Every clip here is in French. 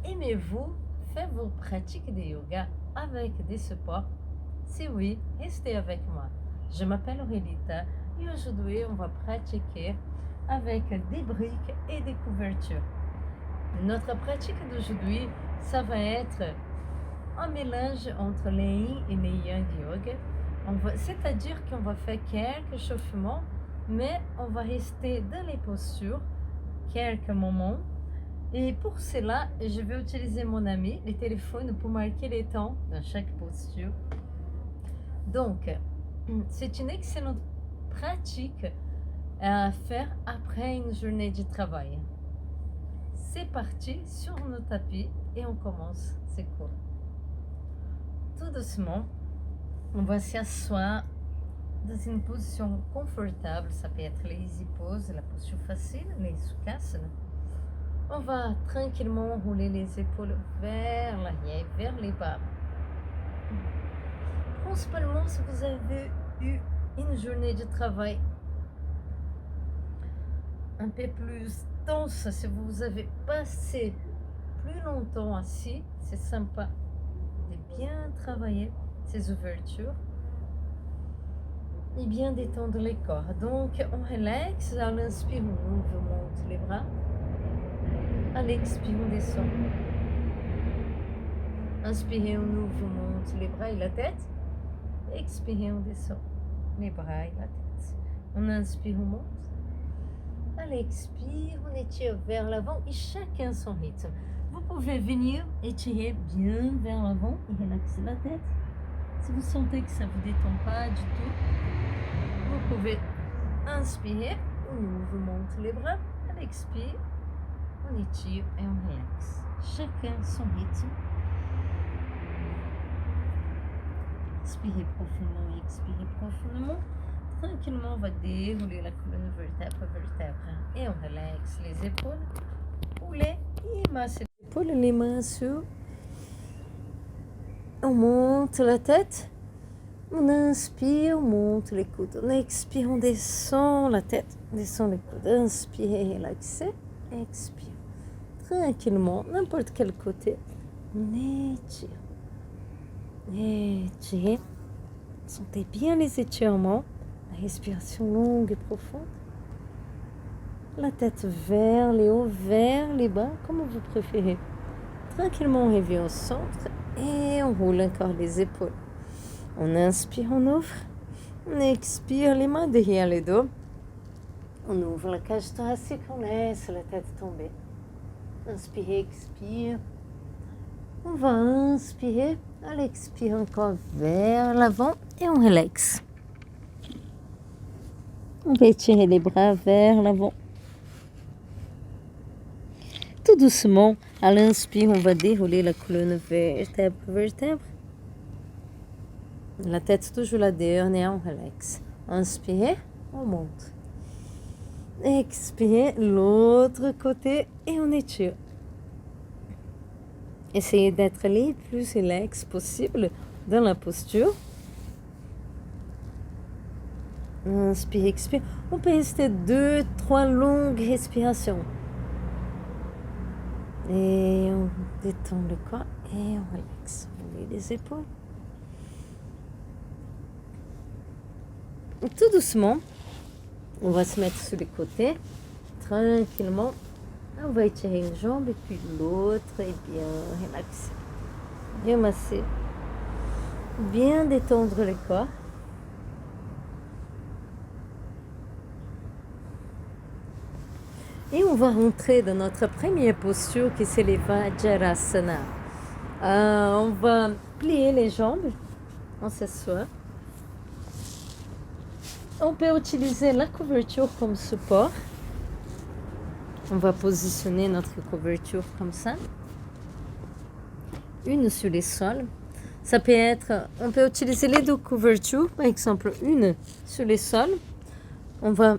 Aimez-vous faire vos pratiques de yoga avec des supports? Si oui, restez avec moi. Je m'appelle Aurélita et aujourd'hui on va pratiquer avec des briques et des couvertures. Notre pratique d'aujourd'hui, ça va être un mélange entre le yin et le yang yoga. C'est-à-dire qu'on va faire quelques échauffements, mais on va rester dans les postures quelques moments. Et pour cela, je vais utiliser mon ami, le téléphone, pour marquer les temps dans chaque posture. Donc, c'est une excellente pratique à faire après une journée de travail. C'est parti sur nos tapis et on commence, c'est cool. Tout doucement, on va s'asseoir dans une position confortable, ça peut être les easy pose, la posture facile, les sukhasana. On va tranquillement rouler les épaules vers l'arrière, vers les bas. Principalement si vous avez eu une journée de travail un peu plus dense, si vous avez passé plus longtemps assis, c'est sympa de bien travailler ces ouvertures et bien détendre les corps. Donc on relaxe, à l'inspire, on ouvre, on monte les bras. À l'expire, on descend. Inspirez, on ouvre, on monte les bras et la tête. Expirez, on descend les bras et la tête. On inspire, on monte. À l'expire, on étire vers l'avant et chacun son rythme. Vous pouvez venir étirer bien vers l'avant et relaxer la tête. Si vous sentez que ça ne vous détend pas du tout, vous pouvez inspirer, on ouvre, on monte les bras. À l'expire, on étire et on relaxe. Chacun son rythme. Inspirez profondément et expirez profondément. Tranquillement, on va dérouler la colonne vertèbre par vertèbre. Et on relaxe les épaules. Roulez et massez les épaules, les mains sur. On monte la tête. On inspire, on monte les coudes. On expire, on descend la tête. Descend les coudes. Inspirez, relaxez. Expire. Tranquillement, n'importe quel côté. On étire. Étire. Sentez bien les étirements. La respiration longue et profonde. La tête vers les hauts, vers les bas, comme vous préférez. Tranquillement, on revient au centre et on roule encore les épaules. On inspire, on ouvre. On expire, les mains derrière les dos. On ouvre la cage thoracique, on laisse la tête tomber. Inspirez, expire. On va inspirer, à l'expire encore vers l'avant et on relaxe. On va étirer les bras vers l'avant. Tout doucement, à l'inspire, on va dérouler la colonne vertèbre par vertèbre. La tête toujours la dernière, on relaxe. Inspirez, on monte. Expirez, l'autre côté et on étire. Essayez d'être le plus relax possible dans la posture. Inspire, expire. On peut rester 2-3 longues respirations. Et on détend le corps et on relaxe. On met les épaules. Tout doucement, on va se mettre sur les côtés. Tranquillement, on va étirer une jambe et puis l'autre et bien relaxer. Bien masser. Bien détendre le corps. Et on va rentrer dans notre première posture qui c'est les Vajrasana. On va plier les jambes, on s'assoit. On peut utiliser la couverture comme support. On va positionner notre couverture comme ça. Une sur les sols. Ça peut être, on peut utiliser les deux couvertures, par exemple une sur les sols. On va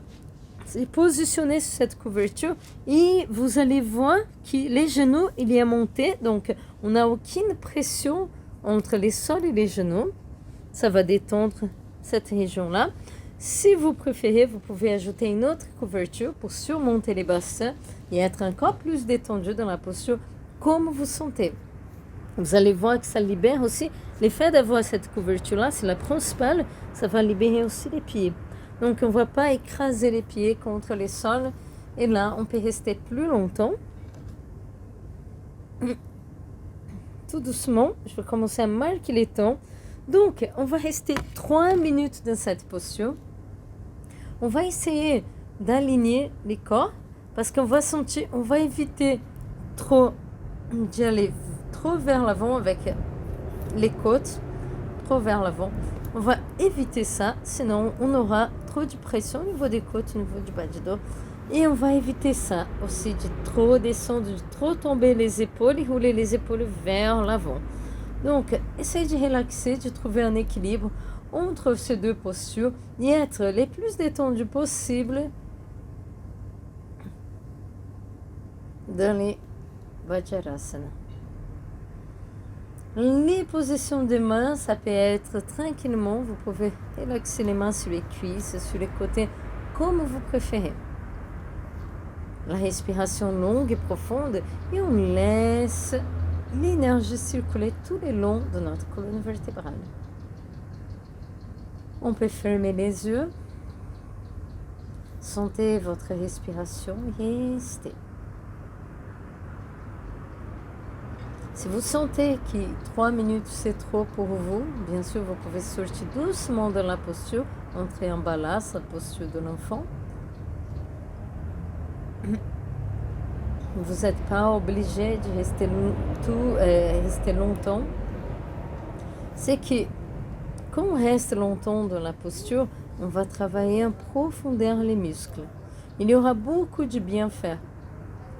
se positionner sur cette couverture et vous allez voir que les genoux, il y a monté. Donc, on n'a aucune pression entre les sols et les genoux. Ça va détendre cette région-là. Si vous préférez, vous pouvez ajouter une autre couverture pour surmonter les bassins et être encore plus détendu dans la posture comme vous sentez. Vous allez voir que ça libère aussi. L'effet d'avoir cette couverture-là, c'est la principale, ça va libérer aussi les pieds. Donc, on ne va pas écraser les pieds contre les sols. Et là, on peut rester plus longtemps. Tout doucement, je vais commencer à marquer les temps. Donc, on va rester 3 minutes dans cette posture. On va essayer d'aligner les corps parce qu'on va sentir, on va éviter d'y aller trop vers l'avant avec les côtes, trop vers l'avant. On va éviter ça, sinon on aura trop de pression au niveau des côtes, au niveau du bas du dos. Et on va éviter ça aussi, de trop descendre, de trop tomber les épaules et rouler les épaules vers l'avant. Donc, essayez de relaxer, de trouver un équilibre entre ces deux postures et être les plus détendus possible dans les Vajrasana. Les positions des mains, ça peut être tranquillement, vous pouvez relaxer les mains sur les cuisses, sur les côtés, comme vous préférez. La respiration longue et profonde et on laisse l'énergie circuler tout le long de notre colonne vertébrale. On peut fermer les yeux, sentez votre respiration et restez. Si vous sentez que 3 minutes c'est trop pour vous, bien sûr vous pouvez sortir doucement de la posture, entrer en balance, la posture de l'enfant. Vous n'êtes pas obligé de rester, rester longtemps. C'est que quand on reste longtemps dans la posture, on va travailler en profondeur les muscles. Il y aura beaucoup de bienfaits.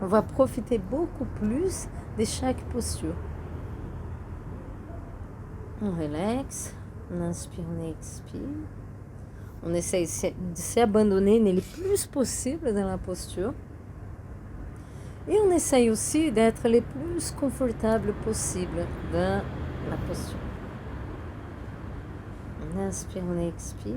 On va profiter beaucoup plus de chaque posture. On relaxe, on inspire, on expire. On essaie de s'abandonner le plus possible dans la posture. Et on essaye aussi d'être le plus confortable possible dans la posture. On inspire, on expire.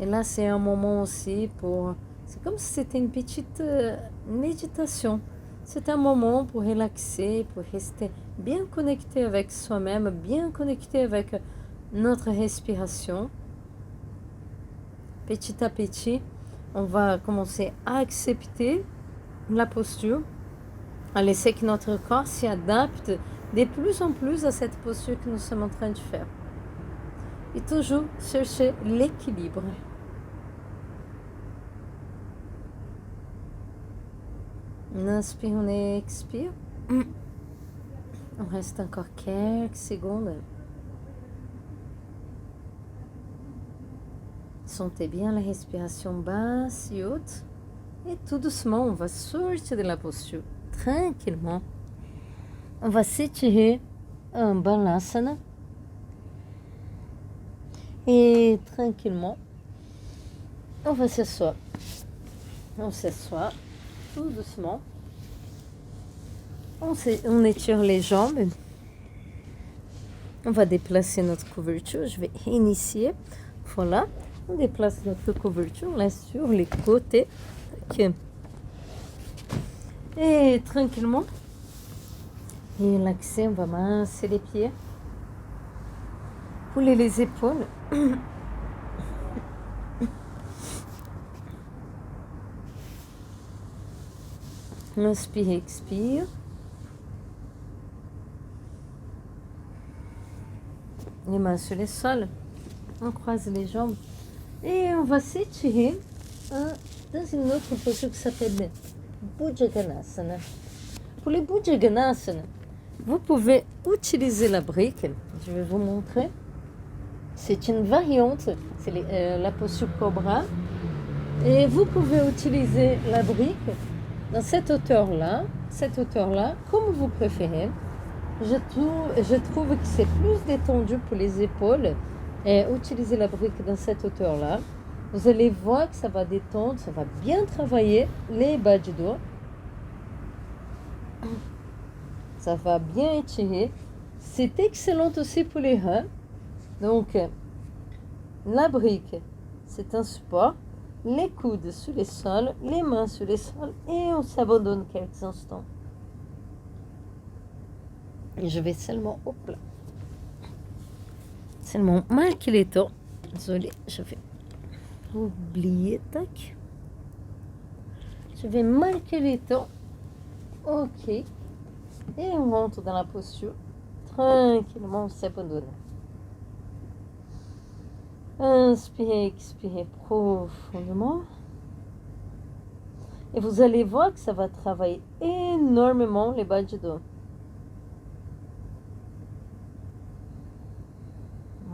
Et là, c'est un moment aussi pour... C'est comme si c'était une petite méditation. C'est un moment pour relaxer, pour rester bien connecté avec soi-même, bien connecté avec notre respiration. Petit à petit, on va commencer à accepter la posture, à laisser que notre corps s'y adapte de plus en plus à cette posture que nous sommes en train de faire. Et toujours chercher l'équilibre. On inspire, on expire. On reste encore quelques secondes. Sentez bien la respiration basse et haute. Et tout doucement, on va sortir de la posture. Tranquillement. On va s'étirer en balasana. Et tranquillement, on va s'asseoir. On s'assoit tout doucement. On étire les jambes. On va déplacer notre couverture. Je vais initier. Voilà. On déplace notre couverture là sur les côtés. Okay. Et tranquillement, relaxer, on va masser les pieds. Rouler les épaules. Inspire, expire. Les mains sur les sols. On croise les jambes. Et on va s'étirer dans une autre posture qui s'appelle Bhujangasana. Pour les Bhujangasana, vous pouvez utiliser la brique. Je vais vous montrer. C'est une variante, c'est la posture Cobra. Et vous pouvez utiliser la brique dans cette hauteur-là, comme vous préférez. Je trouve que c'est plus détendu pour les épaules. Et utiliser la brique dans cette hauteur-là. Vous allez voir que ça va détendre, ça va bien travailler les bas du dos. Ça va bien étirer. C'est excellent aussi pour les reins. Donc, la brique, c'est un support, les coudes sur les sols, les mains sur les sols et on s'abandonne quelques instants. Et je vais seulement, hop là, seulement marquer les temps. Désolée, je vais oublier, tac. Je vais marquer les temps. Ok. Et on rentre dans la posture. Tranquillement, on s'abandonne. Inspirez, expirez profondément. Et vous allez voir que ça va travailler énormément les bas du dos.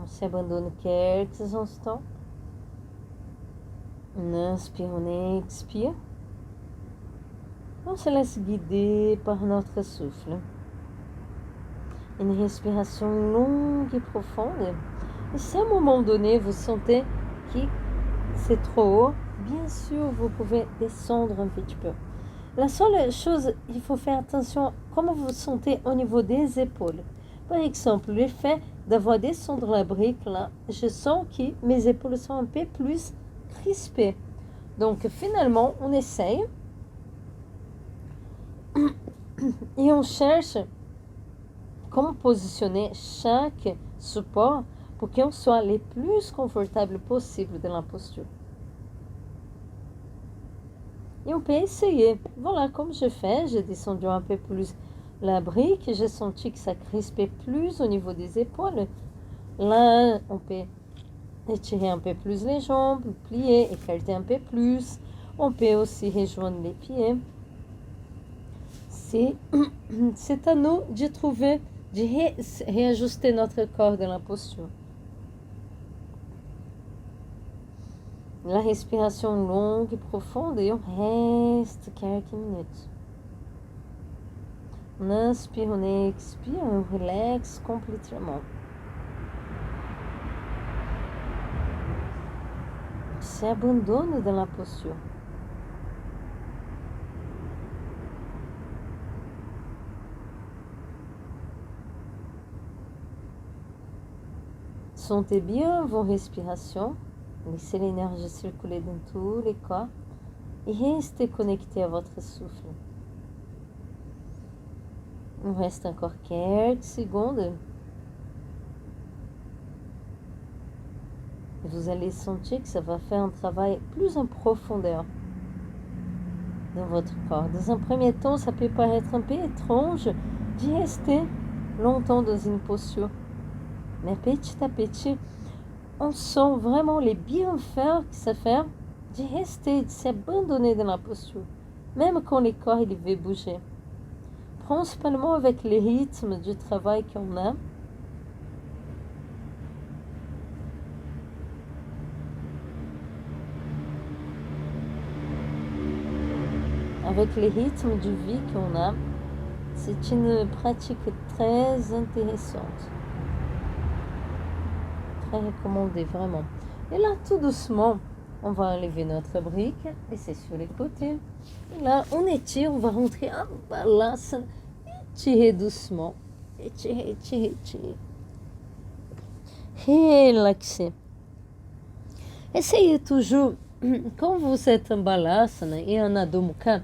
On s'abandonne quelques instants. On inspire, on expire. On se laisse guider par notre souffle. Une respiration longue et profonde. Et si à un moment donné, vous sentez que c'est trop haut, bien sûr, vous pouvez descendre un petit peu. La seule chose, il faut faire attention comment vous vous sentez au niveau des épaules. Par exemple, le fait d'avoir descendu la brique, là, je sens que mes épaules sont un peu plus crispées. Donc, finalement, on essaye et on cherche comment positionner chaque support pour qu'on soit le plus confortable possible dans la posture. Et on peut essayer. Voilà, comme je fais, j'ai descendu un peu plus la brique, j'ai senti que ça crispait plus au niveau des épaules. Là, on peut étirer un peu plus les jambes, plier, écarter un peu plus. On peut aussi rejoindre les pieds. C'est à nous de trouver, de réajuster notre corps dans la posture. La respiration longue et profonde et on reste quelques minutes. On inspire, on expire, on relaxe complètement. On s'abandonne dans la posture. Sentez bien vos respirations. Laissez l'énergie circuler dans tous les corps et restez connecté à votre souffle. On reste encore quelques secondes. Vous allez sentir que ça va faire un travail plus en profondeur dans votre corps. Dans un premier temps, ça peut paraître un peu étrange de rester longtemps dans une posture. Mais petit à petit, on sent vraiment les bienfaits que ça fait de rester, de s'abandonner dans la posture, même quand le corps il veut bouger. Principalement avec le rythme du travail qu'on a. Avec le rythme de vie qu'on a, c'est une pratique très intéressante. Très recommandée, vraiment. Et là, tout doucement, on va enlever notre brique, et c'est sur les côtés. Et là, on étire, on va rentrer en balance, étirer doucement, étirer, étirer, étirer. Relaxer. Essayez toujours, quand vous êtes en balasana et en Adho Mukha,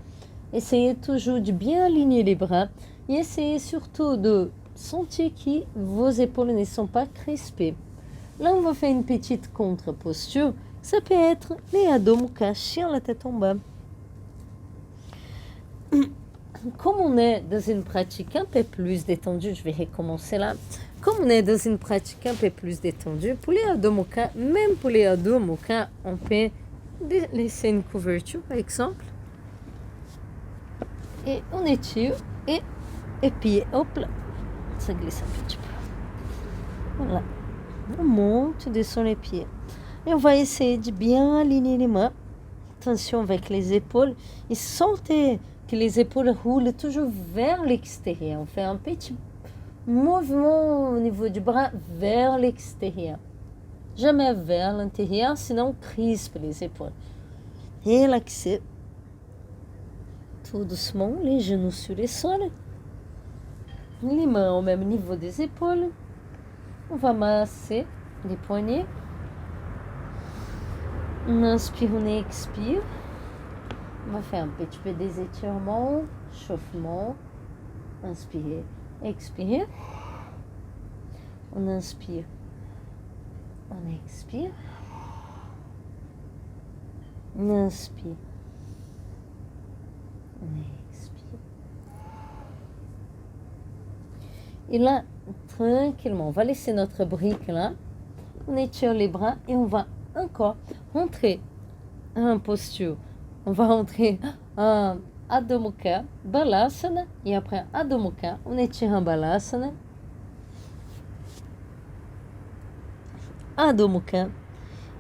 essayez toujours de bien aligner les bras et essayez surtout de sentir que vos épaules ne sont pas crispées. Là, on va faire une petite contre-posture. Ça peut être les Adho Mukha, chien la tête en bas. Comme on est dans une pratique un peu plus détendue, je vais recommencer là. Comme on est dans une pratique un peu plus détendue, pour les Adho Mukha, même pour les Adho Mukha, on peut laisser une couverture, par exemple. Et on étire et puis, hop là, ça glisse un petit peu. Voilà. On monte, descend les pieds. Et on va essayer de bien aligner les mains. Attention avec les épaules. Et sentez que les épaules roulent toujours vers l'extérieur. On fait un petit mouvement au niveau du bras vers l'extérieur. Jamais vers l'intérieur, sinon on crispe les épaules. Relaxez. Tout doucement, les genoux sur les sols. Les mains au même niveau des épaules. On va masser les poignets. On inspire, on expire. On va faire un petit peu des étirements, chauffement. Inspirez, expirez. On inspire, on expire. On inspire, on expire. Et là, tranquillement, on va laisser notre brique là. On étire les bras et on va encore rentrer en posture. On va rentrer en Adho Mukha, Balasana. Et après Adho Mukha, on étire en Balasana. Adho Mukha.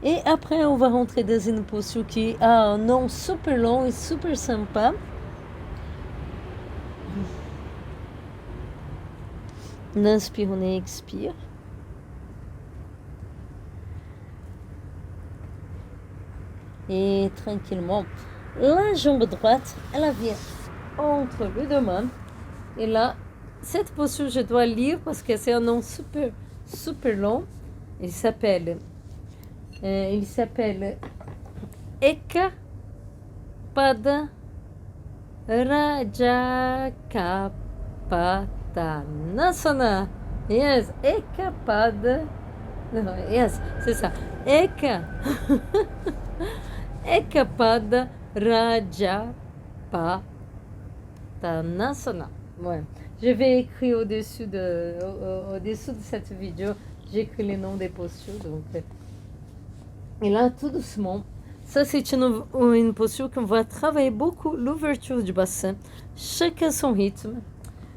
Et après, on va rentrer dans une posture qui a un nom super long et super sympa. On inspire, on expire. Et tranquillement, la jambe droite, elle vient entre les deux mains. Et là, cette posture, je dois lire parce que c'est un nom super, super long. Il s'appelle Eka Pada Rajakapattanasana. Yes, Eka Pada. Non, yes, c'est ça. Eka. Eka Pada Rajapattanasana. Ouais. Je vais écrire au-dessus de cette vidéo. J'écris les noms des postures. Donc. Et là, tout doucement, ça c'est une posture qu'on va travailler beaucoup, l'ouverture du bassin, chacun son rythme.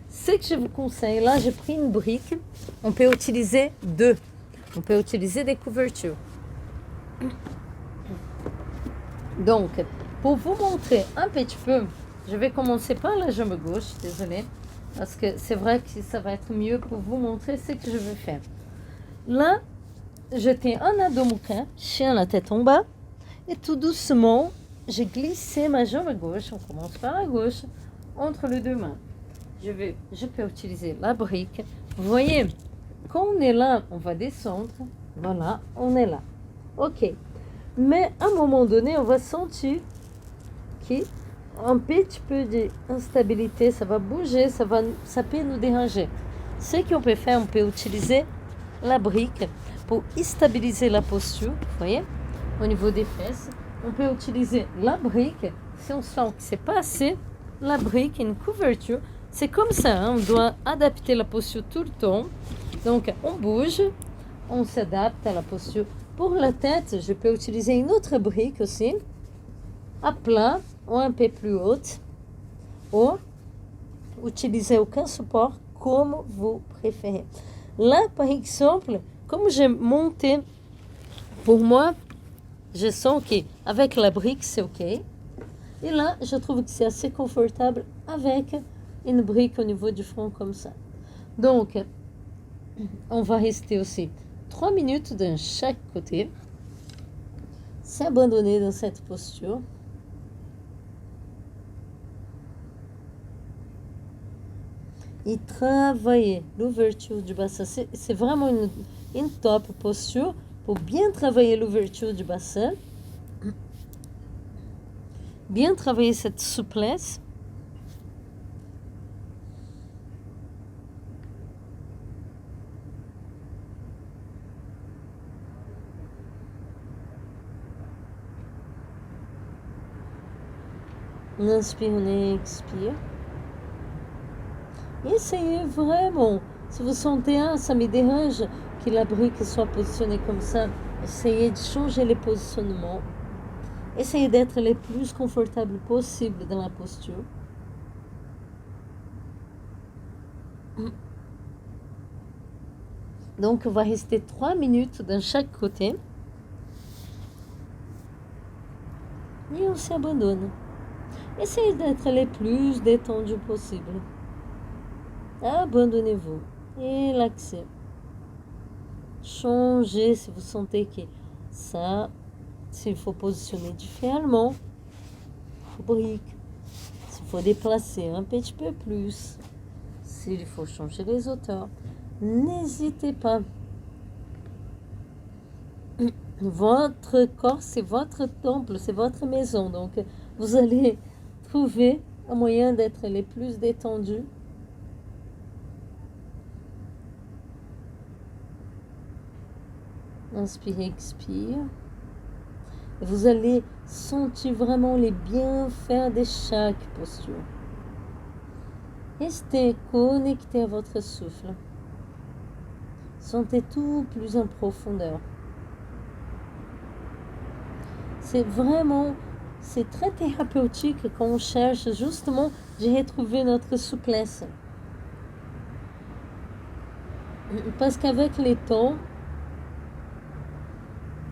Ce que je vous conseille, là j'ai pris une brique, on peut utiliser deux, on peut utiliser des couvertures. Donc, pour vous montrer un petit peu, je vais commencer par la jambe gauche, désolée, parce que c'est vrai que ça va être mieux pour vous montrer ce que je veux faire. Là, je tiens un Adho Mukha, chien la tête en bas, et tout doucement, j'ai glissé ma jambe gauche, on commence par la gauche, entre les deux mains. Je peux utiliser la brique. Vous voyez, quand on est là, on va descendre. Voilà, on est là. Ok. Mais à un moment donné, on va sentir qu'un petit peu d'instabilité, ça va bouger, ça peut nous déranger. Ce qu'on peut faire, on peut utiliser la brique pour stabiliser la posture, vous voyez, au niveau des fesses. On peut utiliser la brique, si on sent que c'est pas assez, la brique, une couverture, c'est comme ça, hein, on doit adapter la posture tout le temps. Donc on bouge, on s'adapte à la posture. Pour la tête, je peux utiliser une autre brique aussi, à plat ou un peu plus haute, ou utiliser aucun support, comme vous préférez. Là, par exemple, comme j'ai monté, pour moi, je sens qu'avec la brique, c'est OK. Et là, je trouve que c'est assez confortable avec une brique au niveau du front comme ça. Donc, on va rester aussi 3 minutes de chaque côté. S'abandonner dans cette posture. Et travailler l'ouverture du bassin. C'est vraiment une top posture pour bien travailler l'ouverture du bassin. Bien travailler cette souplesse. On inspire, on expire. Essayez vraiment. Si vous sentez, ça me dérange que la brique soit positionnée comme ça, essayez de changer les positionnements. Essayez d'être le plus confortable possible dans la posture. Donc, on va rester 3 minutes dans chaque côté. Et on s'abandonne. Essayez d'être le plus détendu possible. Abandonnez-vous. Relaxez. Changez si vous sentez que ça, s'il faut positionner différemment, brique. S'il faut déplacer un petit peu plus, s'il faut changer les hauteurs, n'hésitez pas. Votre corps, c'est votre temple, c'est votre maison. Donc, vous allez trouver un moyen d'être les plus détendus. Inspire, expire. Et vous allez sentir vraiment les bienfaits de chaque posture. Restez connecté à votre souffle. Sentez tout plus en profondeur. C'est très thérapeutique quand on cherche justement de retrouver notre souplesse. Parce qu'avec les temps,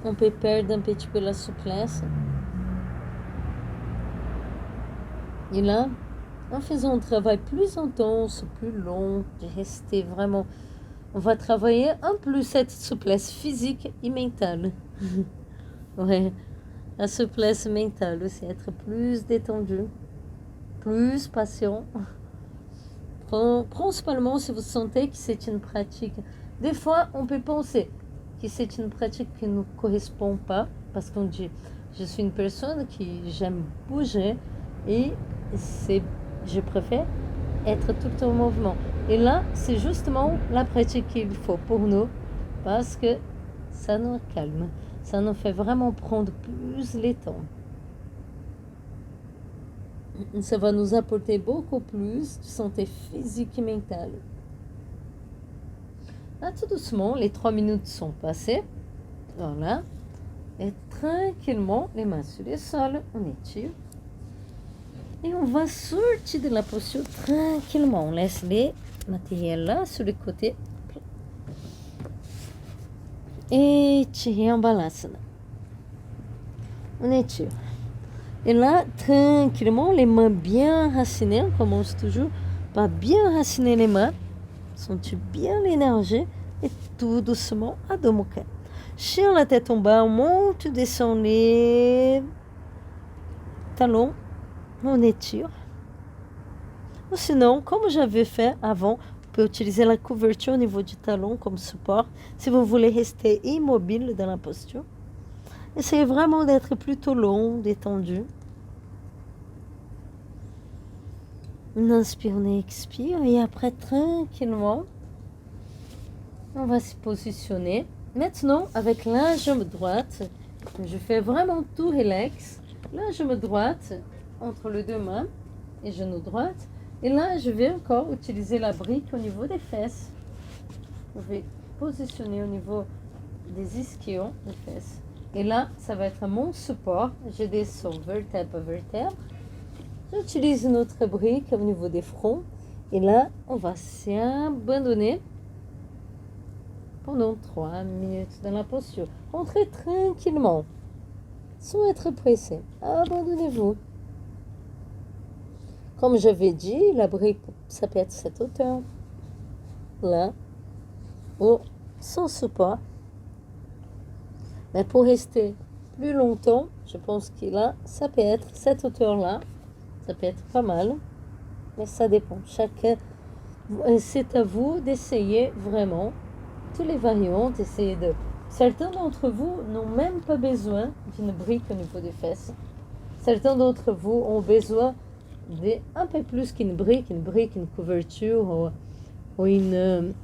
on peut perdre un petit peu la souplesse. Et là, en faisant un travail plus intense, plus long, de rester vraiment... On va travailler un plus cette souplesse physique et mentale. Ouais, la souplesse mentale aussi, être plus détendu, plus patient. Principalement si vous sentez que c'est une pratique. Des fois, on peut penser que c'est une pratique qui ne nous correspond pas, parce qu'on dit, je suis une personne qui j'aime bouger et je préfère être tout le temps en mouvement. Et là, c'est justement la pratique qu'il faut pour nous, parce que ça nous calme, ça nous fait vraiment prendre plus le temps. Ça va nous apporter beaucoup plus de santé physique et mentale. Là, tout doucement, les 3 minutes sont passées. Voilà. Et tranquillement, les mains sur le sol, on étire. Et on va sortir de la posture tranquillement. On laisse les matériels là sur le côté. Et tirer en balasana. On étire. Et là, tranquillement, les mains bien racinées. On commence toujours par bien raciner les mains. Sentir bien l'énergie. Et tout doucement, Adho Mukha. Chien la tête en bas, on monte, descend les talons. On étire. Ou sinon, comme j'avais fait avant, vous pouvez utiliser la couverture au niveau du talon comme support. Si vous voulez rester immobile dans la posture. Essayez vraiment d'être plutôt long, détendu. On inspire, on expire. Et après, tranquillement, on va se positionner. Maintenant, avec la jambe droite, je fais vraiment tout relax. La jambe droite entre les deux mains et genou droite. Et là, je vais encore utiliser la brique au niveau des fesses. Je vais positionner au niveau des ischions des fesses. Et là, ça va être mon support. Je descends vertèbre à vertèbre. J'utilise une autre brique au niveau des fronts. Et là, on va s'abandonner pendant 3 minutes dans la posture. Rentrez tranquillement, sans être pressé. Abandonnez-vous. Comme j'avais dit, la brique, ça peut être cette hauteur. Là, ou sans support. Mais pour rester plus longtemps, je pense que là, ça peut être cette hauteur-là. Ça peut être pas mal. Mais ça dépend. C'est à vous d'essayer vraiment toutes les variantes. Certains d'entre vous n'ont même pas besoin d'une brique au niveau des fesses. Certains d'entre vous ont besoin un peu plus qu'une brique, une couverture ou une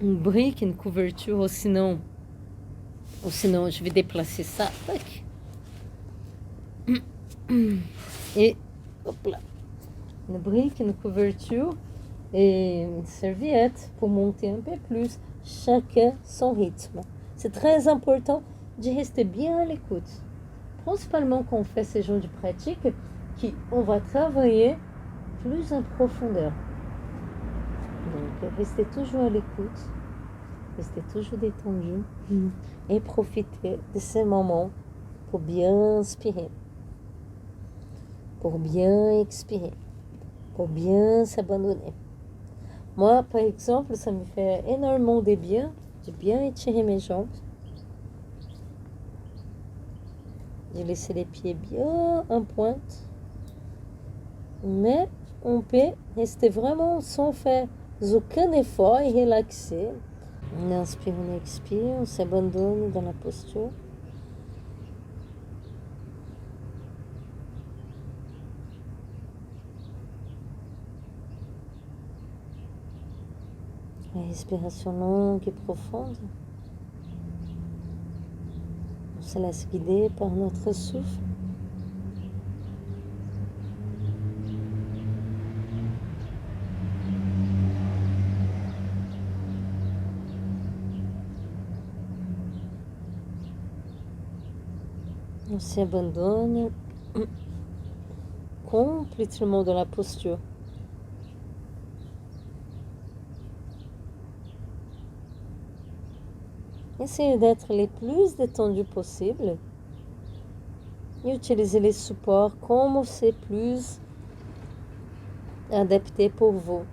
brique, une couverture, ou sinon je vais déplacer ça. Tac. Et hop là. Une brique, une couverture et une serviette pour monter un peu plus. Chacun son rythme. C'est très important de rester bien à l'écoute. Principalement quand on fait ces genres de pratiques, on va travailler plus en profondeur. Donc, restez toujours à l'écoute, restez toujours détendu et profitez de ces moments pour bien inspirer, pour bien expirer, pour bien s'abandonner. Moi, par exemple, ça me fait énormément de bien étirer mes jambes. J'ai laissé les pieds bien en pointe. Mais on peut rester vraiment sans faire aucun effort et relaxer. On inspire, on expire, on s'abandonne dans la posture. respiration longue et profonde. On se laisse guider par notre souffle. On s'abandonne complètement dans la posture. Essayez d'être les plus détendus possible et utilisez les supports comme c'est plus adapté pour vous.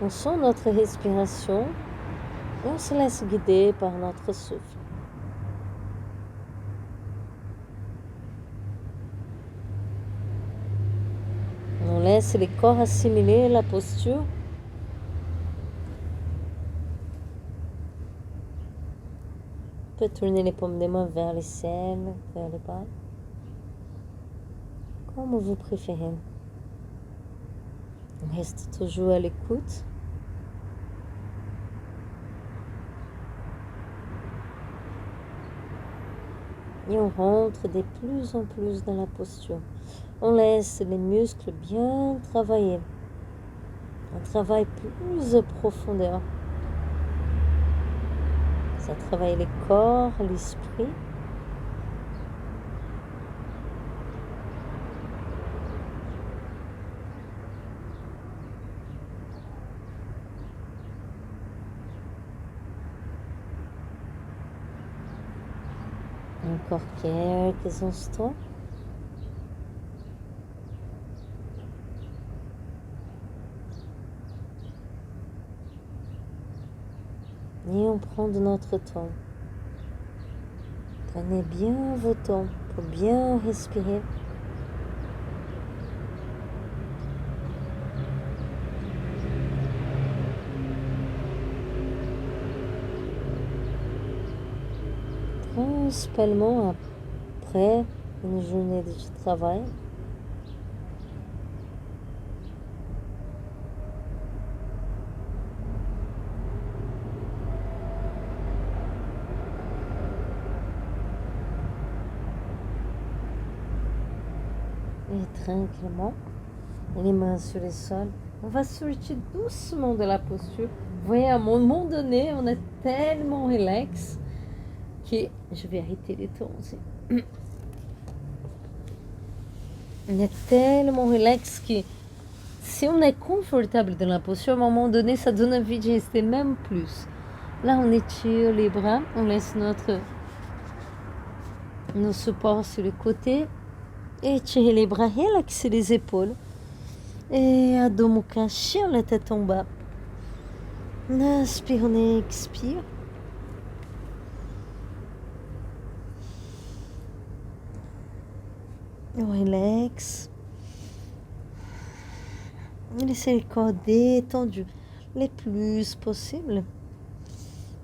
On sent notre respiration et on se laisse guider par notre souffle. On laisse les corps assimiler la posture. On peut tourner les paumes des mains vers les ciels, vers les bras, comme vous préférez. On reste toujours à l'écoute. Et on rentre de plus en plus dans la posture. On laisse les muscles bien travailler. On travaille plus en profondeur. Ça travaille le corps, l'esprit. Encore quelques instants. Et on prend de notre temps. Prenez bien vos temps pour bien respirer. Principalement après une journée de travail. Et tranquillement, les mains sur le sol. On va sortir doucement de la posture. Vous voyez, à un moment donné, on est tellement relax que je vais arrêter les temps aussi. On est tellement relax que si on est confortable dans la posture, à un moment donné, ça donne envie de rester même plus. Là, on étire les bras, on laisse nos supports sur le côté. Étirez les bras, relaxez les épaules. Et Adho Mukha, chien la tête en bas. Inspire, on expire. On relaxe. Laissez le corps détendu le plus possible.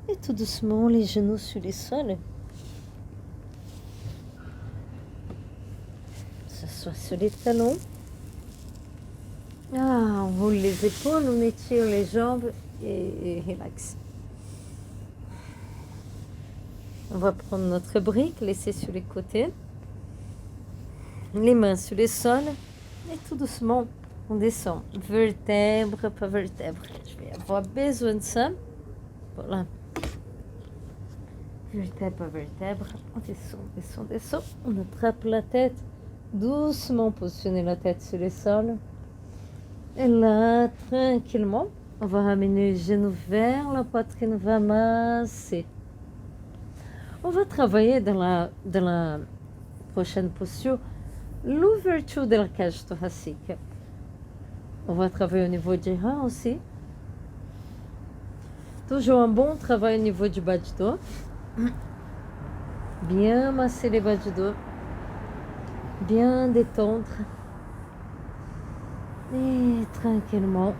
Et tout doucement, les genoux sur le sol. S'assoit sur les talons. On roule les épaules, on étire les jambes et relax. On va prendre notre brique, laisser sur les côtés. Les mains sur le sol. Et tout doucement, on descend. Vertèbre par vertèbre. Je vais avoir besoin de ça. Voilà. Vertèbre par vertèbre. On descend, descend, descend. On attrape la tête. Doucement positionner la tête sur le sol. Et là, tranquillement, on va ramener les genoux vers la poitrine, on va masser. On va travailler dans la prochaine posture l'ouverture de la cage thoracique. On va travailler au niveau du rein aussi. Toujours un bon travail au niveau du bas du dos. Bien masser les bas du dos. Bien détendre. Et tranquillement,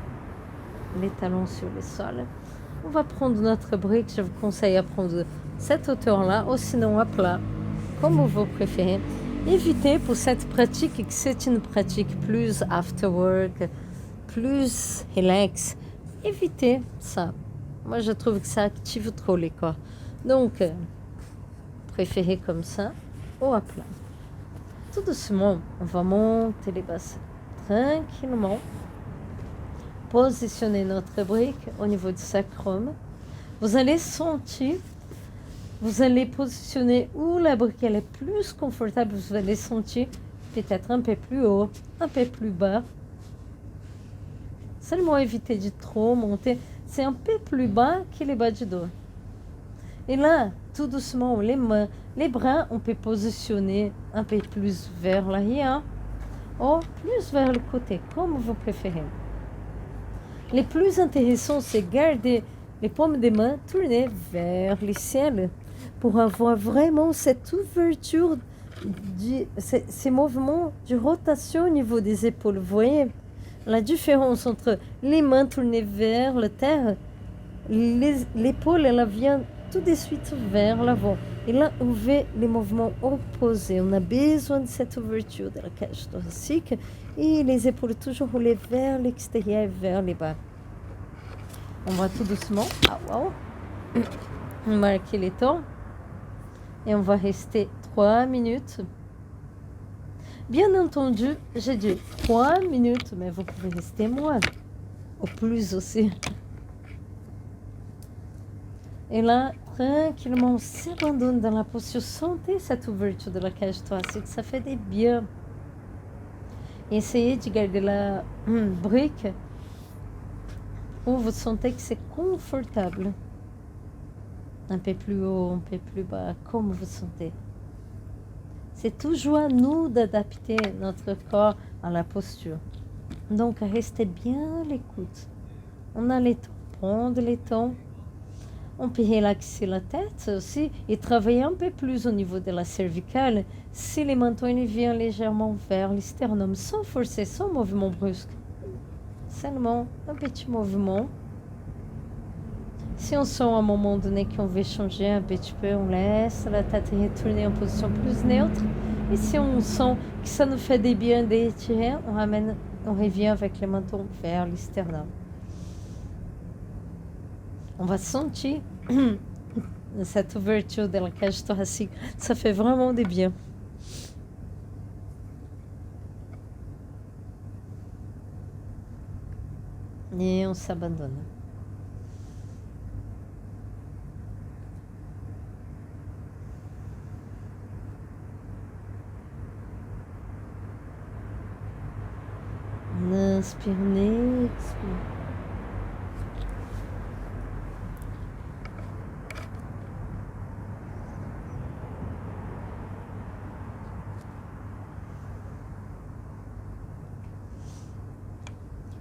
les talons sur le sol. On va prendre notre brique. Je vous conseille à prendre cette hauteur-là, ou sinon à plat, comme vous préférez. Évitez pour cette pratique, que c'est une pratique plus after work, plus relax, évitez ça. Moi, je trouve que ça active trop les corps. Donc, préférez comme ça ou à plat. Tout doucement, on va monter les bassins tranquillement. Positionner notre brique au niveau du sacrum. Vous allez sentir, vous allez positionner où la brique elle est plus confortable. Vous allez sentir peut-être un peu plus haut, un peu plus bas. Seulement éviter de trop monter. C'est un peu plus bas que les bas du dos. Et là, tout doucement, les mains, les bras, on peut positionner un peu plus vers l'arrière ou plus vers le côté, comme vous préférez. Le plus intéressant, c'est garder les paumes des mains tournées vers le ciel pour avoir vraiment cette ouverture, ces mouvements de rotation au niveau des épaules. Vous voyez la différence entre les mains tournées vers la terre, l'épaule, elle vient tout de suite vers l'avant. Et là, on fait les mouvements opposés. On a besoin de cette ouverture de la cage thoracique et les épaules toujours roulées vers l'extérieur et vers les bas. On va tout doucement marquer les temps et on va rester 3 minutes. Bien entendu, j'ai dit 3 minutes, mais vous pouvez rester moins, au plus aussi. Et là, tranquillement, on s'abandonne dans la posture. Sentez cette ouverture de la cage thoracique, ça fait des bien. Essayez de garder la brique où vous sentez que c'est confortable. Un peu plus haut, un peu plus bas, comme vous sentez. C'est toujours à nous d'adapter notre corps à la posture. Donc, restez bien à l'écoute. On a les temps, prendre les temps. On peut relaxer la tête aussi et travailler un peu plus au niveau de la cervicale si les mentons viennent légèrement vers le sternum, sans forcer, sans mouvement brusque. Seulement un petit mouvement. Si on sent à un moment donné qu'on veut changer un petit peu, on laisse la tête retourner en position plus neutre. Et si on sent que ça nous fait des bien d'étirer, on revient avec les mentons vers le sternum. On va sentir cette ouverture de la cage thoracique. Ça fait vraiment du bien. Et on s'abandonne. On inspire, on expire.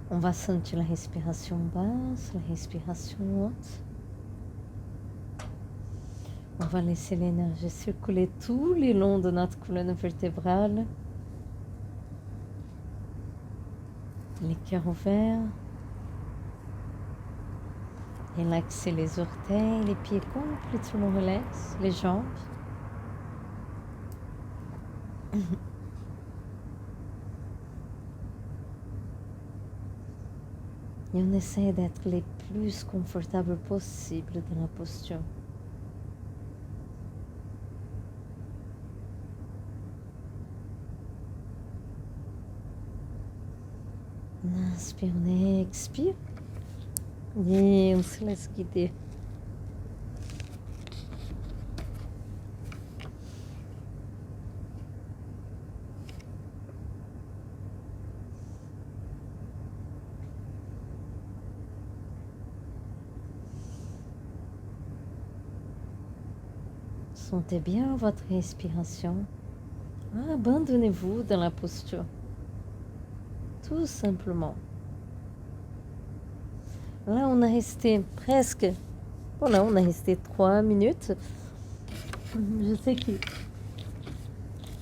On va sentir la respiration basse, la respiration haute. On va laisser l'énergie circuler tout le long de notre colonne vertébrale. Les cœurs ouverts. Relaxez les orteils, les pieds complètement relax, les jambes. Et on essaie d'être les plus confortables possible dans la posture. On inspire, on expire. Et on se laisse guider. Sentez bien votre respiration. Abandonnez-vous dans la posture. Tout simplement. Là, on a resté presque... Voilà, on a resté 3 minutes. Je sais que...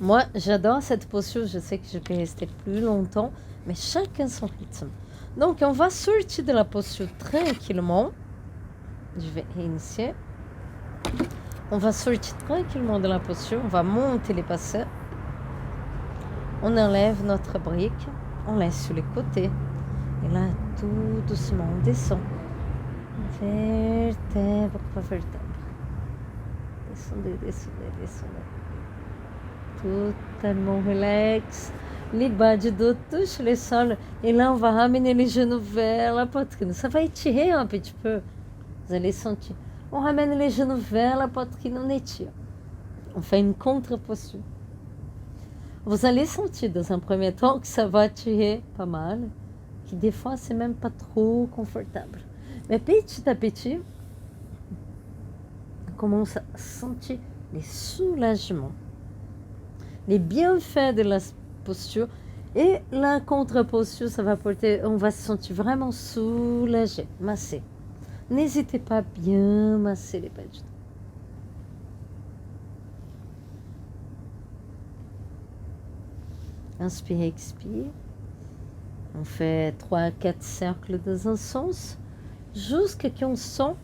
Moi, j'adore cette posture. Je sais que je peux rester plus longtemps. Mais chacun son rythme. Donc, on va sortir de la posture tranquillement. Je vais réinitier. On va sortir tranquillement de la posture. On va monter les bassins. On enlève notre brique, on laisse sur les côtés. Et là, tout doucement, on descend. Vertèbre par vertèbre. Descendez, descendez, descendez. Totalement relax. Les bas du dos touchent le sol. Et là, on va ramener les genoux vers la poitrine. Ça va étirer un petit peu. Vous allez sentir. On ramène les genoux vers la poitrine, on étire. On fait une contre-posture. Vous allez sentir dans un premier temps que ça va tirer pas mal. Que des fois, c'est même pas trop confortable. Mais petit à petit, on commence à sentir les soulagements, les bienfaits de la posture. Et la contre-posture, ça va porter, on va se sentir vraiment soulagé, massé. N'hésitez pas à bien masser les bas du dos. Inspire, expire. On fait 3 à 4 cercles dans un sens, jusqu'à ce qu'on sent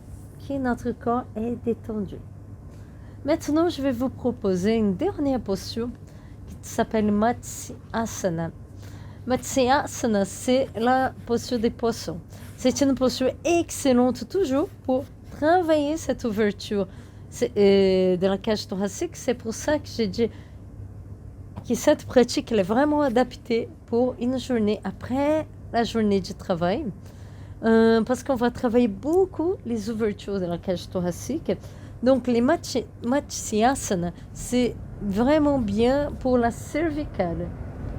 que notre corps est détendu. Maintenant, je vais vous proposer une dernière posture qui s'appelle Matsyasana. Matsyasana, c'est la posture des poissons. C'est une posture excellente toujours pour travailler cette ouverture de la cage thoracique. C'est pour ça que j'ai dit que cette pratique elle est vraiment adaptée pour une journée après la journée du travail. Parce qu'on va travailler beaucoup les ouvertures de la cage thoracique. Donc les Matsyasana, c'est vraiment bien pour la cervicale.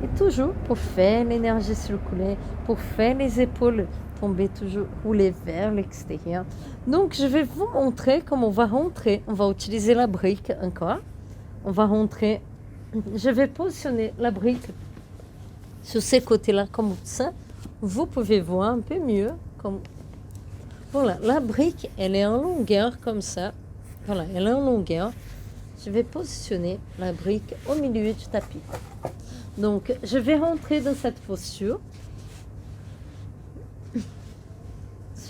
Et toujours pour faire l'énergie circuler, pour faire les épaules tomber toujours, rouler vers l'extérieur. Donc je vais vous montrer comment on va rentrer. On va utiliser la brique encore. On va rentrer. Je vais positionner la brique sur ces côtés-là comme ça. Vous pouvez voir un peu mieux. Voilà, la brique, elle est en longueur comme ça. Voilà, elle est en longueur. Je vais positionner la brique au milieu du tapis. Donc, je vais rentrer dans cette posture. Je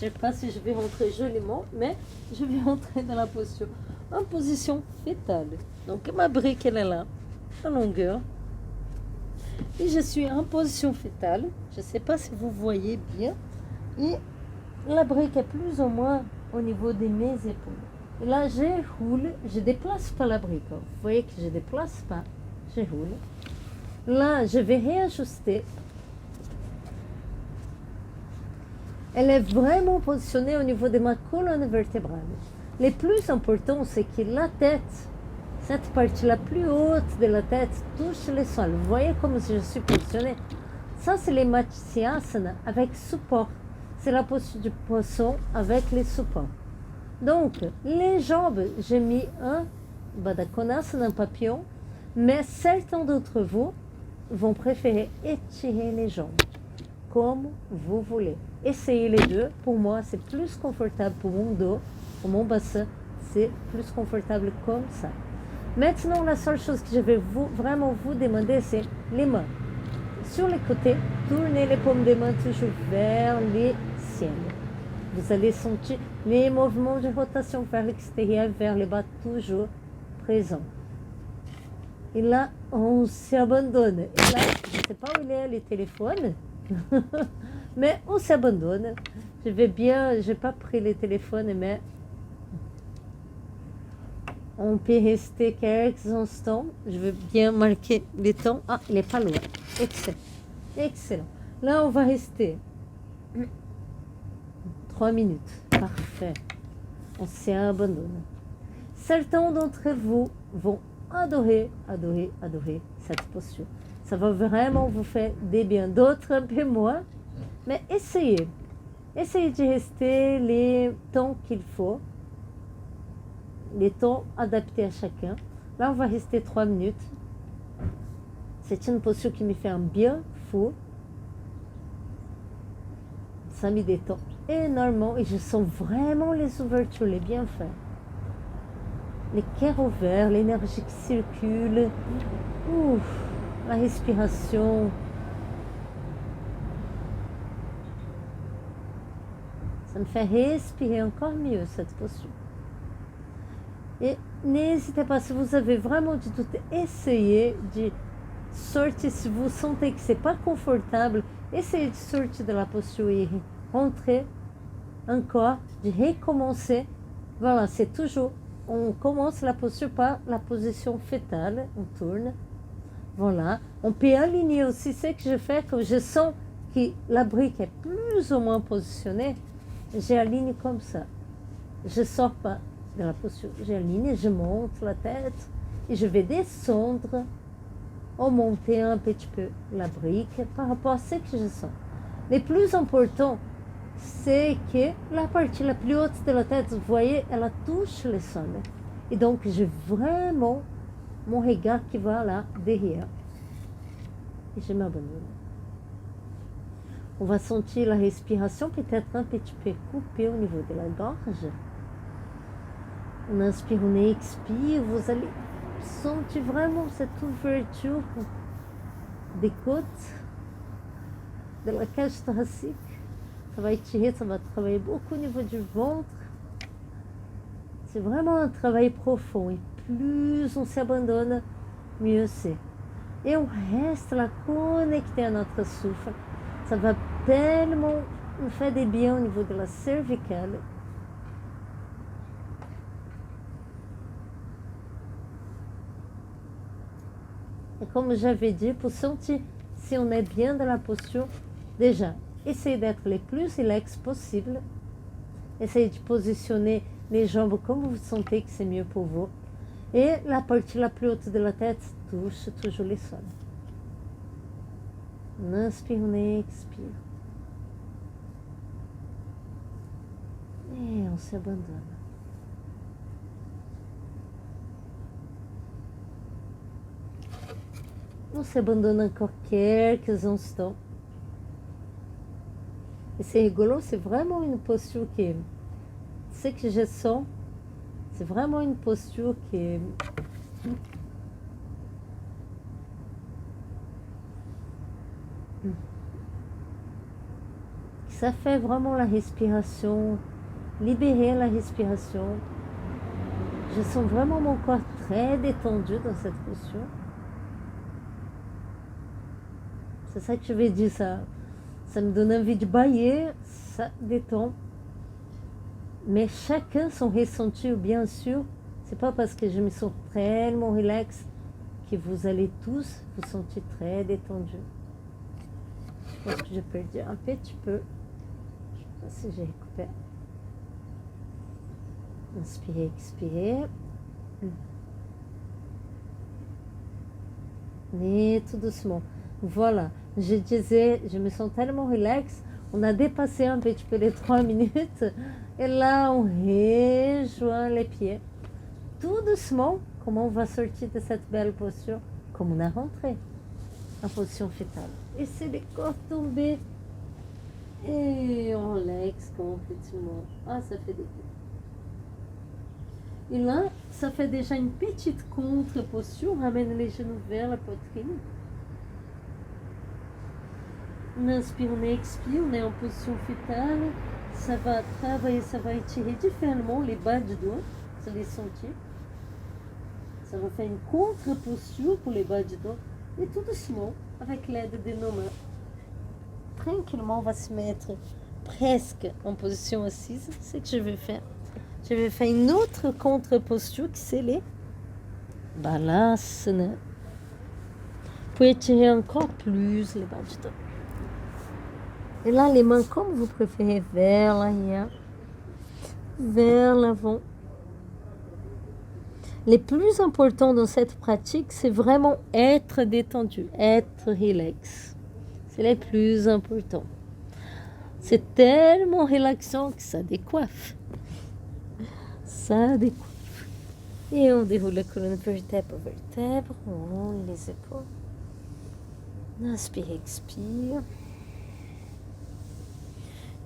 ne sais pas si je vais rentrer joliment, mais je vais rentrer dans la posture en position fétale. Donc, ma brique, elle est là, en longueur. Et je suis en position fétale. Je ne sais pas si vous voyez bien. Et la brique est plus ou moins au niveau de mes épaules. Et là, je roule. Je ne déplace pas la brique. Vous voyez que je ne déplace pas. Je roule. Là, je vais réajuster. Elle est vraiment positionnée au niveau de ma colonne vertébrale. Le plus important, c'est que la tête, cette partie la plus haute de la tête, touche le sol. Vous voyez comme je suis positionnée? Ça, c'est les Matsyasana avec support. C'est la posture du poisson avec les supports. Donc, les jambes, j'ai mis un Baddha Konasana, un papillon, mais certains d'entre vous vont préférer étirer les jambes, comme vous voulez. Essayez les deux. Pour moi, c'est plus confortable pour mon dos, pour mon bassin, c'est plus confortable comme ça. Maintenant, la seule chose que je vais vraiment vous demander, c'est les mains. Sur les côtés, tournez les paumes des mains toujours vers les ciels. Vous allez sentir les mouvements de rotation vers l'extérieur, vers le bas, toujours présents. Et là, on s'abandonne. Et là, je ne sais pas où il est, les téléphones, mais on s'abandonne. Je n'ai pas pris les téléphones, mais on peut rester quelques instants. Je vais bien marquer les temps. Ah, il n'est pas loin. Excellent. Excellent. Là, on va rester 3 minutes. Parfait. On s'abandonne. Certains d'entre vous vont adorer cette posture. Ça va vraiment vous faire des biens. D'autres un peu moins. Mais essayez. Essayez de rester les temps qu'il faut. Les temps adaptés à chacun. Là, on va rester 3 minutes. C'est une posture qui me fait un bien fou. Ça me détend énormément et je sens vraiment les ouvertures, les bienfaits. Les cœurs ouverts, l'énergie qui circule. Ouf, la respiration. Ça me fait respirer encore mieux cette posture. Et n'hésitez pas, si vous avez vraiment du doute, essayez de sortez si vous sentez que c'est pas confortable. Essayez de sortir de la posture et rentrer encore, de recommencer. Voilà, c'est toujours, on commence la posture par la position fétale, on tourne. Voilà, on peut aligner aussi ce que je fais quand je sens que la brique est plus ou moins positionnée. J'aligne comme ça. Je sors pas de la posture, j'aligne, je monte la tête et je vais descendre ou monter un petit peu la brique par rapport à ce que je sens. Le plus important, c'est que la partie la plus haute de la tête, vous voyez, elle touche le sol. Et donc, j'ai vraiment mon regard qui va là derrière. Et je m'abandonne. On va sentir la respiration peut-être un petit peu coupée au niveau de la gorge. On inspire, on expire. Vous allez sentir vraiment cette ouverture des côtes, de la cage thoracique. Ça va étirer, ça va travailler beaucoup au niveau du ventre. C'est vraiment un travail profond. Et plus on s'abandonne, mieux c'est. Et on reste là connecté à notre souffle. Ça va tellement nous faire des bien au niveau de la cervicale. Et comme j'avais dit, pour sentir si on est bien dans la posture, déjà, essayez d'être le plus relax possible. Essayez de positionner les jambes comme vous sentez que c'est mieux pour vous. Et la partie la plus haute de la tête touche toujours le sol. On inspire, on expire. Et on s'abandonne. On s'abandonne encore quelques instants. Et c'est rigolo, c'est vraiment une posture qui... Ce que je sens, c'est vraiment une posture qui... Ça fait vraiment la respiration, libérer la respiration. Je sens vraiment mon corps très détendu dans cette posture. C'est ça que je vais dire, ça me donne envie de bailler, ça détend. Mais chacun son ressenti, bien sûr. C'est pas parce que je me sens tellement relax que vous allez tous vous sentir très détendu. Je pense que je peux le dire un petit peu. Je sais pas si j'ai récupéré. Inspirez, expirez. Et tout doucement. Voilà. Je disais, je me sens tellement relax. On a dépassé un petit peu les 3 minutes. Et là, on rejoint les pieds. Tout doucement, comment on va sortir de cette belle posture, comme on a rentré en position fétale. Et c'est les corps tombés. Et on relaxe complètement. Ah, ça fait des bien. Et là, ça fait déjà une petite contre-posture. On ramène les genoux vers la poitrine. On inspire, on expire, on est en position fétale. Ça va travailler, ça va étirer différemment les bas du dos. Vous allez sentir. Ça va faire une contre-posture pour les bas du dos. Et tout doucement, avec l'aide de nos mains, tranquillement, on va se mettre presque en position assise. C'est ce que je vais faire. Je vais faire une autre contre-posture qui c'est les balasana. Pour étirer encore plus les bas du dos. Et là, les mains comme vous préférez, vers l'arrière, vers l'avant. Le plus important dans cette pratique, c'est vraiment être détendu, être relax. C'est le plus important. C'est tellement relaxant que ça décoiffe. Ça décoiffe. Et on déroule la colonne vertèbre par vertèbre, on roule les épaules. Inspire, expire.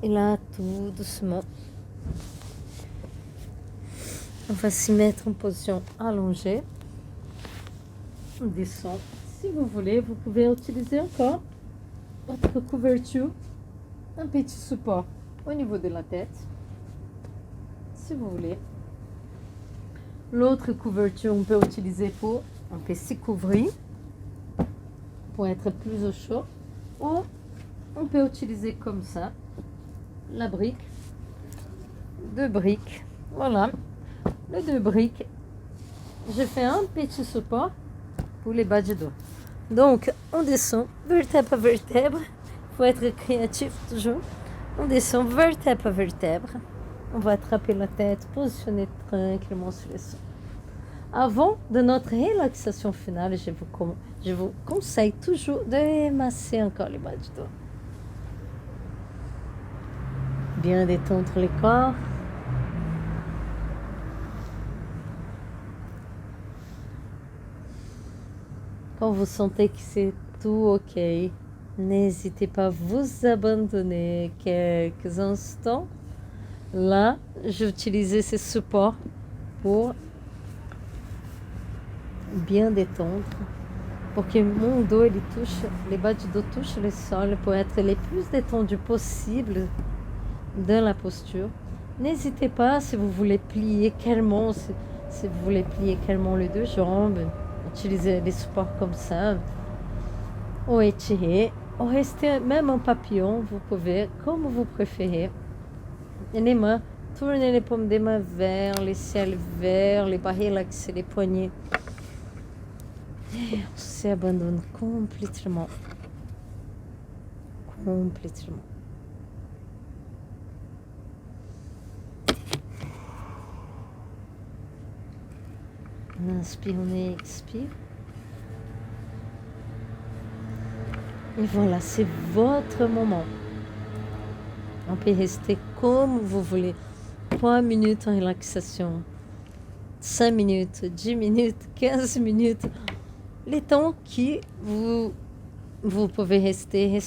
Et là, tout doucement, on va se mettre en position allongée. On descend. Si vous voulez, vous pouvez utiliser encore votre couverture, un petit support au niveau de la tête, si vous voulez. L'autre couverture, on peut utiliser pour, on peut s'y couvrir. pour être plus au chaud. Ou on peut utiliser comme ça la brique, deux briques. Voilà, les deux briques. Je fais un petit support pour les bas du dos. Donc, on descend vertèbre à vertèbre. Il faut être créatif toujours. On descend vertèbre à vertèbre. On va attraper la tête, positionner tranquillement sur le sol. Avant de notre relaxation finale, je vous conseille toujours de masser encore les bas du dos. Bien détendre le corps. Quand vous sentez que c'est tout ok, n'hésitez pas à vous abandonner quelques instants. Là, j'ai utilisé ces supports pour bien détendre, pour que mon dos, les bas du dos touchent le sol pour être les plus détendus possible dans la posture. N'hésitez pas si vous voulez plier calmement, si vous voulez plier calmement les deux jambes, utilisez les supports comme ça, ou étirer, ou rester même en papillon, vous pouvez, comme vous préférez. Et les mains, tournez les paumes des mains vers les ciels vers les bras, relaxez les poignets. Et on s'abandonne complètement. Complètement. On inspire, on expire. Et voilà, c'est votre moment. On peut rester comme vous voulez. 3 minutes en relaxation. 5 minutes, 10 minutes, 15 minutes. Les temps que vous pouvez rester.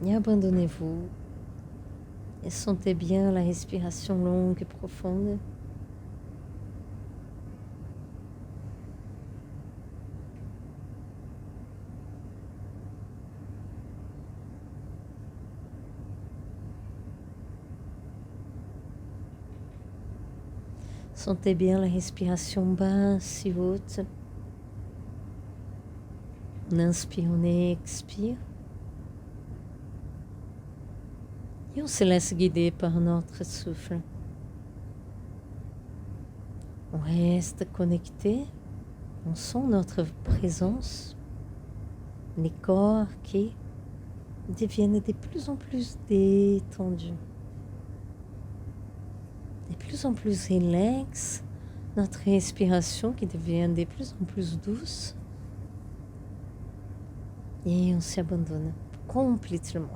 Et abandonnez-vous. Et sentez bien la respiration longue et profonde. Sentez bien la respiration basse et haute. On inspire, on expire. Et on se laisse guider par notre souffle. On reste connecté. On sent notre présence. Les corps qui deviennent de plus en plus détendus. De plus en plus relax. Notre respiration qui devient de plus en plus douce. Et on s'abandonne complètement.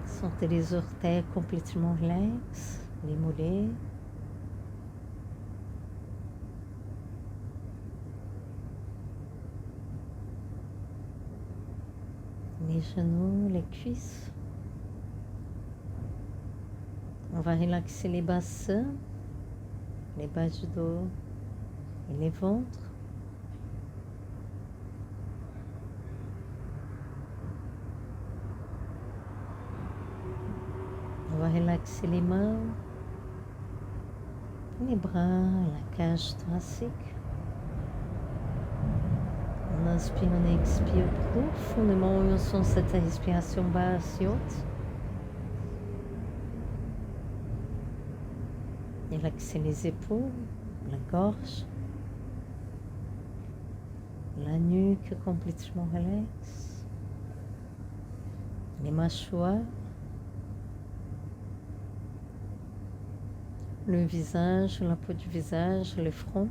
Sentez les orteils complètement relax, les mollets. Les genoux, les cuisses. On va relaxer les bassins, les bas du dos et les ventres. On va relaxer les mains, les bras, la cage thoracique. On inspire, on expire profondément. On sent cette respiration basse et haute. Relaxez les épaules, la gorge, la nuque complètement relaxe, les mâchoires, le visage, la peau du visage, le front.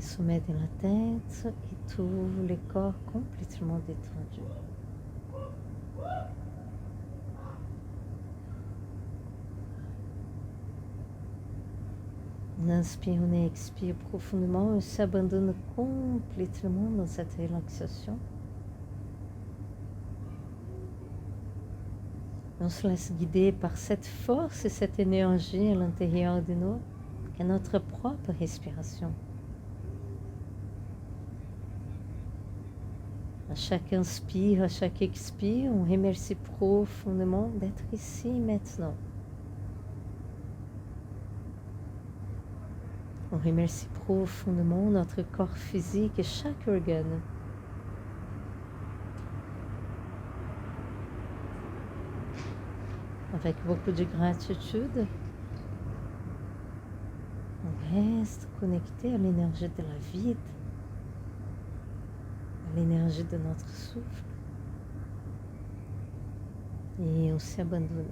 les sommets de la tête et tout le corps complètement détendu. On inspire, on expire profondément, on s'abandonne complètement dans cette relaxation. On se laisse guider par cette force et cette énergie à l'intérieur de nous, qui est notre propre respiration. À chaque inspire, à chaque expire, on remercie profondément d'être ici maintenant. On remercie profondément notre corps physique et chaque organe. Avec beaucoup de gratitude, on reste connecté à l'énergie de la vie, à l'énergie de notre souffle, et on s'abandonne.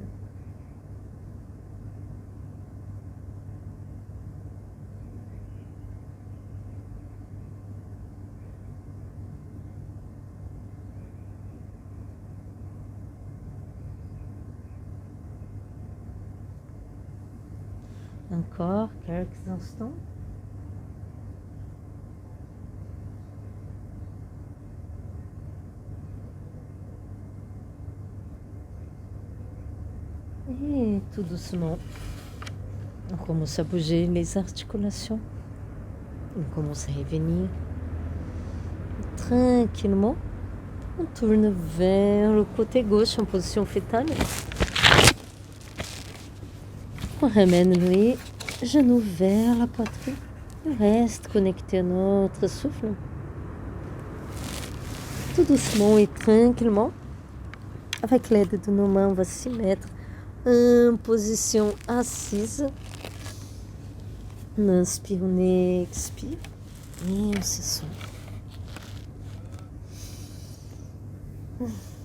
Encore quelques instants. Et tout doucement, on commence à bouger les articulations. On commence à revenir. Tranquillement, on tourne vers le côté gauche en position fétale. On ramène les genoux vers la poitrine. On reste connecté à notre souffle. Tout doucement et tranquillement, avec l'aide de nos mains, on va s'y mettre en position assise. On inspire, on expire et on se sent.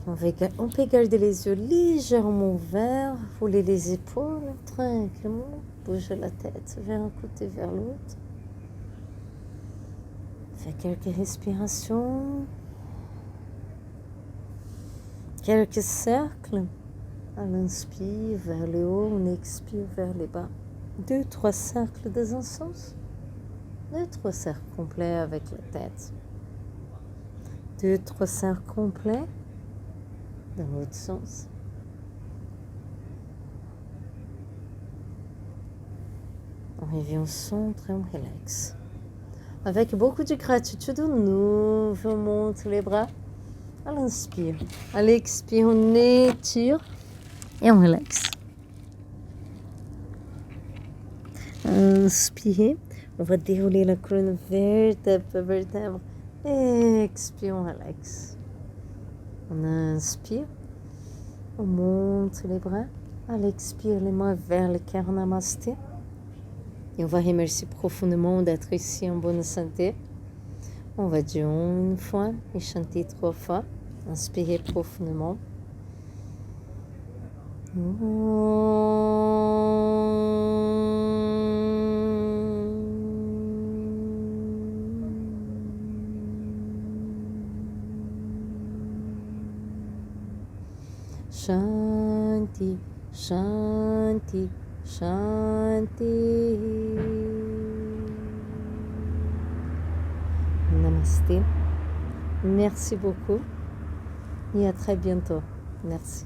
On peut garder les yeux légèrement ouverts, rouler les épaules tranquillement, bouger la tête vers un côté, vers l'autre. Faire quelques respirations, quelques cercles. À l'inspire vers le haut, on expire vers le bas. 2-3 cercles dans un sens, 2-3 cercles complets avec la tête. 2-3 cercles complets dans l'autre sens. On revient au centre et on relaxe. Avec beaucoup de gratitude, on ouvre, on monte les bras. À l'inspire. À l'expire, on étire et on relaxe. Inspirez. On va dérouler la colonne vertèbre par vertèbre. Expire, on relaxe. On inspire, on monte les bras, à l'expire, les mains vers le cœur, namasté. Et on va remercier profondément d'être ici en bonne santé. On va dire une fois et chanter 3 fois. Inspirez profondément. Shanti, Shanti, Shanti. Namasté. Merci beaucoup et à très bientôt. Merci.